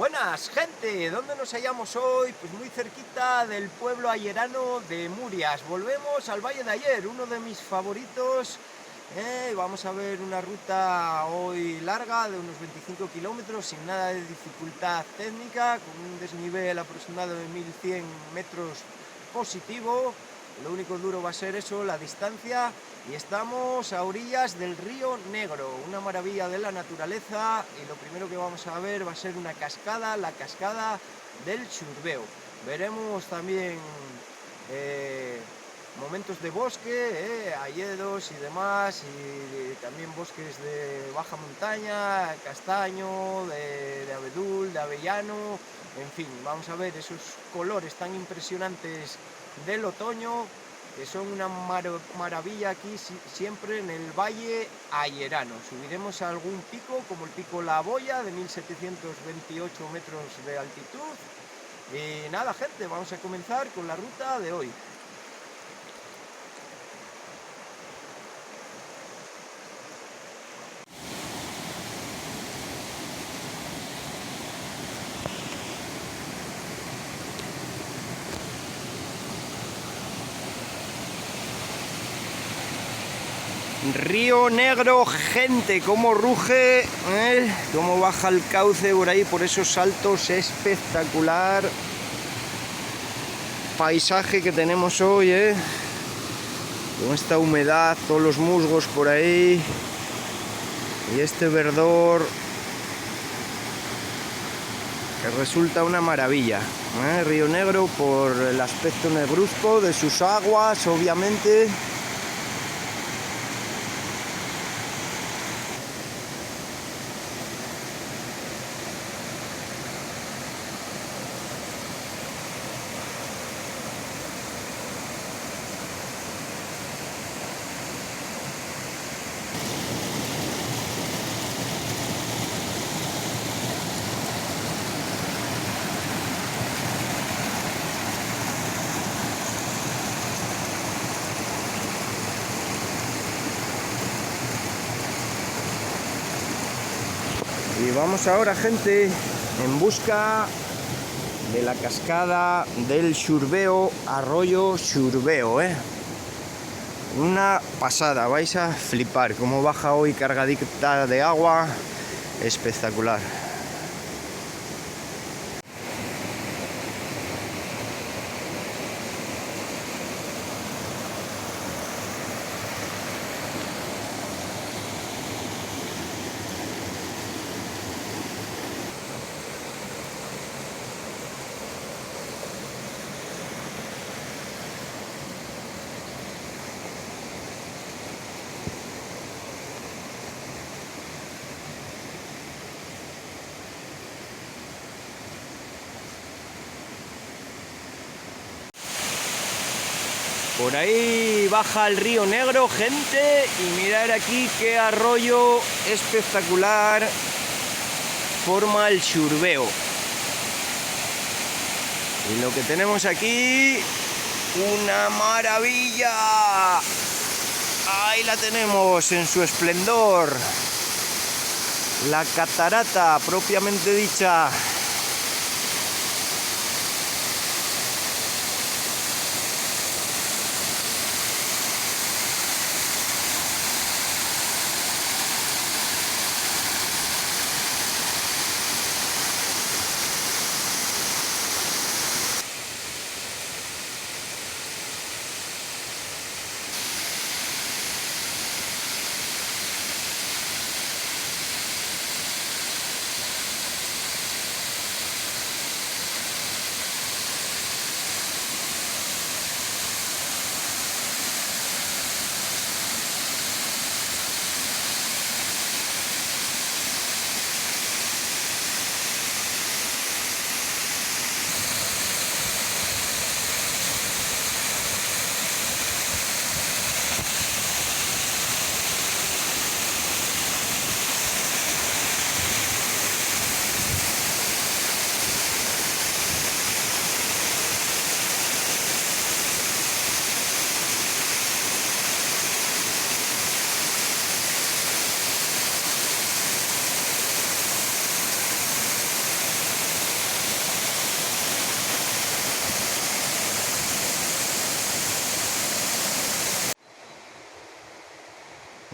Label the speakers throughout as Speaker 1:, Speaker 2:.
Speaker 1: Buenas, gente, ¿dónde nos hallamos hoy? Pues muy cerquita del pueblo ayerano de Murias. Volvemos al Valle de Ayer, uno de mis favoritos. Vamos a ver una ruta hoy larga de unos 25 kilómetros sin nada de dificultad técnica, con un desnivel aproximado de 1100 metros positivo. Lo único duro va a ser eso, la distancia, y estamos a orillas del río Negro, una maravilla de la naturaleza, y lo primero que vamos a ver va a ser una cascada, la cascada del Xurbeo. Veremos también momentos de bosque, hayedos y demás, y también bosques de baja montaña, castaño, de abedul, de avellano, en fin, vamos a ver esos colores tan impresionantes del otoño, que son una maravilla aquí siempre en el Valle Ayerano. Subiremos a algún pico, como el pico La Boya, de 1728 metros de altitud. Y nada, gente, vamos a comenzar con la ruta de hoy. Río Negro, gente, cómo ruge, cómo baja el cauce por ahí, por esos saltos, espectacular paisaje que tenemos hoy, con esta humedad, todos los musgos por ahí y este verdor que resulta una maravilla. Río Negro por el aspecto negruzco de sus aguas, obviamente. Y vamos ahora, gente, en busca de la cascada del Xurbeo, arroyo Xurbeo, Una pasada, vais a flipar cómo baja hoy cargadita de agua, espectacular. Por ahí baja el río Negro, gente, y mirad aquí qué arroyo espectacular forma el Xurbeo. Y lo que tenemos aquí, una maravilla. Ahí la tenemos en su esplendor, la catarata propiamente dicha.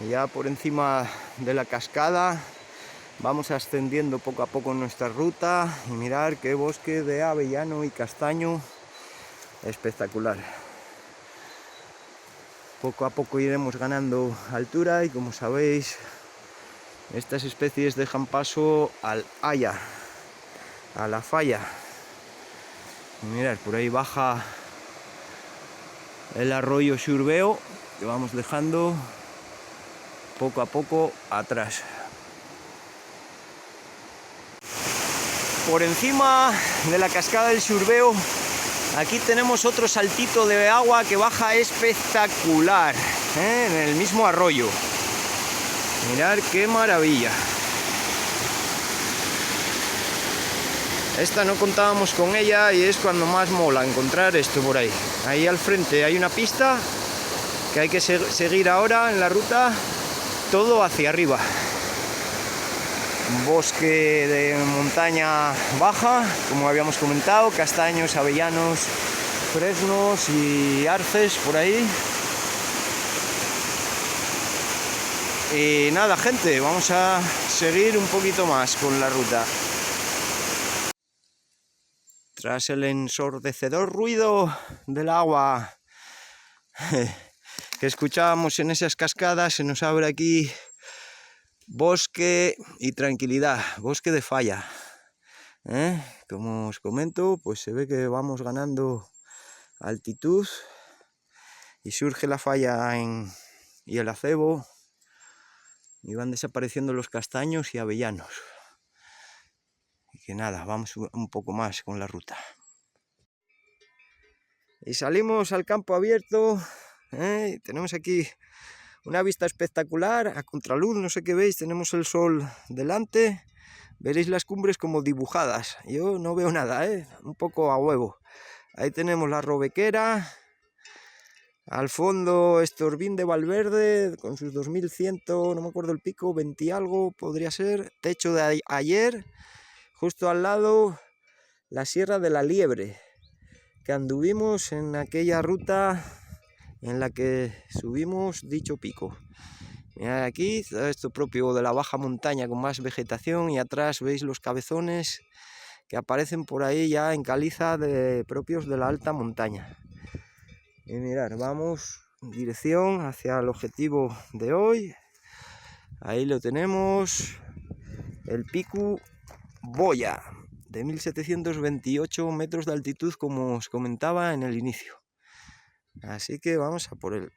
Speaker 1: Ya por encima de la cascada vamos ascendiendo poco a poco nuestra ruta y mirar qué bosque de avellano y castaño espectacular. Poco a poco iremos ganando altura y, como sabéis, estas especies dejan paso al haya, a la falla. Y mirad, por ahí baja el arroyo Xurbeo, que vamos dejando poco a poco atrás. Por encima de la cascada del Xurbeo, aquí tenemos otro saltito de agua que baja espectacular, en el mismo arroyo. Mirad qué maravilla. Esta no contábamos con ella y es cuando más mola encontrar esto por ahí. Ahí al frente hay una pista que hay que seguir ahora en la ruta, todo hacia arriba. Bosque de montaña baja, como habíamos comentado, castaños, avellanos, fresnos y arces por ahí. Y nada, gente, vamos a seguir un poquito más con la ruta. Tras el ensordecedor ruido del agua que escuchábamos en esas cascadas, se nos abre aquí bosque y tranquilidad, bosque de falla. Como os comento, pues se ve que vamos ganando altitud y surge la falla y el acebo y van desapareciendo los castaños y avellanos. Y que nada, vamos un poco más con la ruta. Y salimos al campo abierto. Tenemos aquí una vista espectacular, a contraluz, no sé qué veis, tenemos el sol delante. Veréis las cumbres como dibujadas. Yo no veo nada, un poco a huevo. Ahí tenemos la Robequera. Al fondo Estorbín de Valverde con sus 2100, no me acuerdo el pico, 20 y algo podría ser. Techo de ayer. Justo al lado la Sierra de la Liebre, que anduvimos en aquella ruta en la que subimos dicho pico. Mirad aquí, esto propio de la baja montaña con más vegetación, y atrás veis los cabezones que aparecen por ahí ya en caliza propios de la alta montaña. Y mirad, vamos en dirección hacia el objetivo de hoy. Ahí lo tenemos, el Pico Boya, de 1728 metros de altitud, como os comentaba en el inicio. Así que vamos a por él.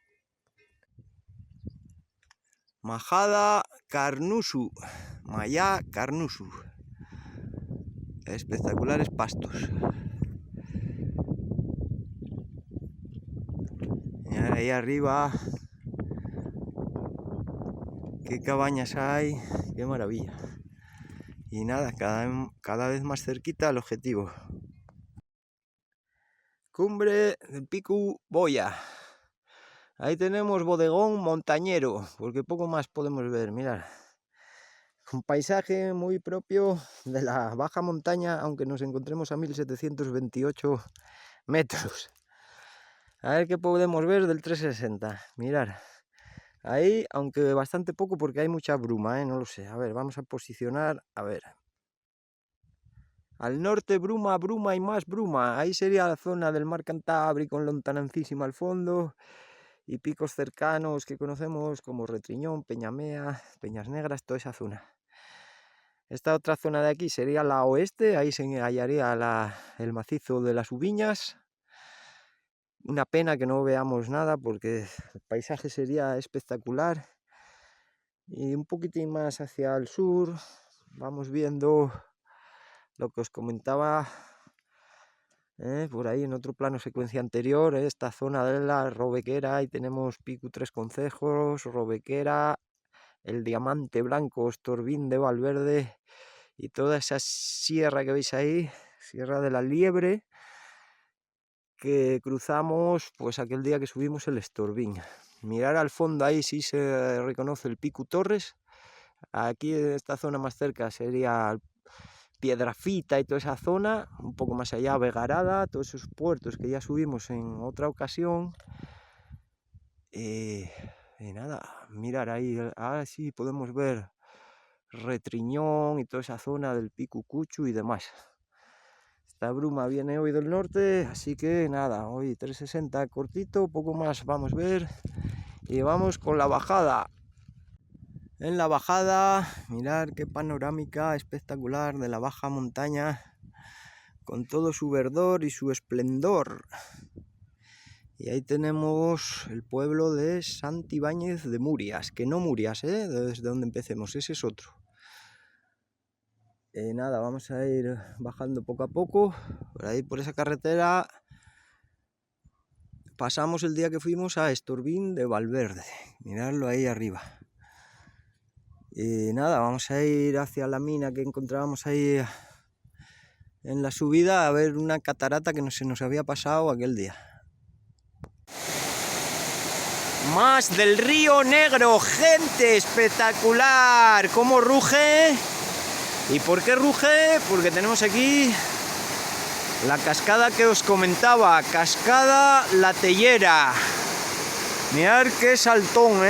Speaker 1: Majada Carnusu, Maya Carnusu. Espectaculares pastos. Mirad ahí arriba, qué cabañas hay, qué maravilla. Y nada, cada vez más cerquita al objetivo. Cumbre del Pico Boya. Ahí tenemos bodegón montañero, porque poco más podemos ver, mirad. Un paisaje muy propio de la baja montaña, aunque nos encontremos a 1728 metros. A ver qué podemos ver del 360. Mirad. Ahí, aunque bastante poco porque hay mucha bruma, no lo sé. A ver, vamos a posicionar, a ver. Al norte bruma, bruma y más bruma. Ahí sería la zona del mar Cantábrico, con Lontanancísima al fondo. Y picos cercanos que conocemos como Retriñón, Peñamea, Peñas Negras, toda esa zona. Esta otra zona de aquí sería la oeste, ahí se hallaría el macizo de las Ubiñas. Una pena que no veamos nada porque el paisaje sería espectacular. Y un poquitín más hacia el sur vamos viendo lo que os comentaba por ahí en otro plano secuencia anterior, esta zona de la Robequera. Ahí tenemos Pico Tres Concejos, Robequera, el Diamante Blanco, Estorbín de Valverde y toda esa sierra que veis ahí, Sierra de la Liebre, que cruzamos pues aquel día que subimos el Estorbín. Mirar al fondo, ahí sí se reconoce el Pico Torres. Aquí en esta zona más cerca sería Piedrafita y toda esa zona, un poco más allá Vegarada, todos esos puertos que ya subimos en otra ocasión. Y Y nada, mirar ahí, ahora sí podemos ver Retriñón y toda esa zona del Pico Cuchu y demás. Esta bruma viene hoy del norte, así que nada, hoy 360 cortito, poco más vamos a ver. Y vamos con la bajada. En la bajada, mirar qué panorámica espectacular de la baja montaña, con todo su verdor y su esplendor. Y ahí tenemos el pueblo de Santibáñez de Murias, que no Murias, desde donde empecemos, ese es otro. Nada, vamos a ir bajando poco a poco, por ahí por esa carretera. Pasamos el día que fuimos a Estorbín de Valverde, miradlo ahí arriba. Y nada, vamos a ir hacia la mina que encontrábamos ahí en la subida a ver una catarata que se nos había pasado aquel día. Más del Río Negro, gente, espectacular, cómo ruge. ¿Y por qué ruge? Porque tenemos aquí la cascada que os comentaba, Cascada La Tellera. Mirad qué saltón,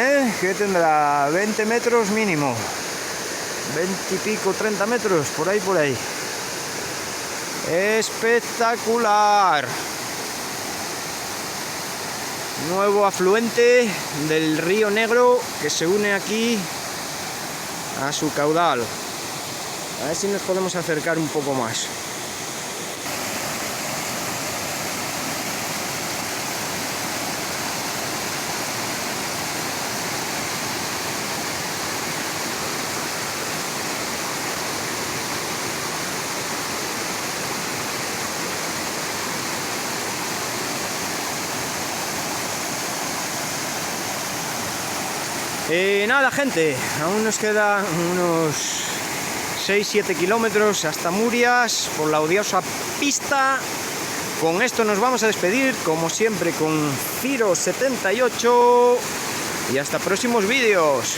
Speaker 1: que tendrá 20 metros mínimo, 20 y pico, 30 metros, por ahí. Espectacular. Nuevo afluente del Río Negro que se une aquí a su caudal. A ver si nos podemos acercar un poco más. Nada, gente, aún nos quedan unos 6-7 kilómetros hasta Murias por la odiosa pista. Con esto nos vamos a despedir, como siempre, con Ciro78 y hasta próximos vídeos.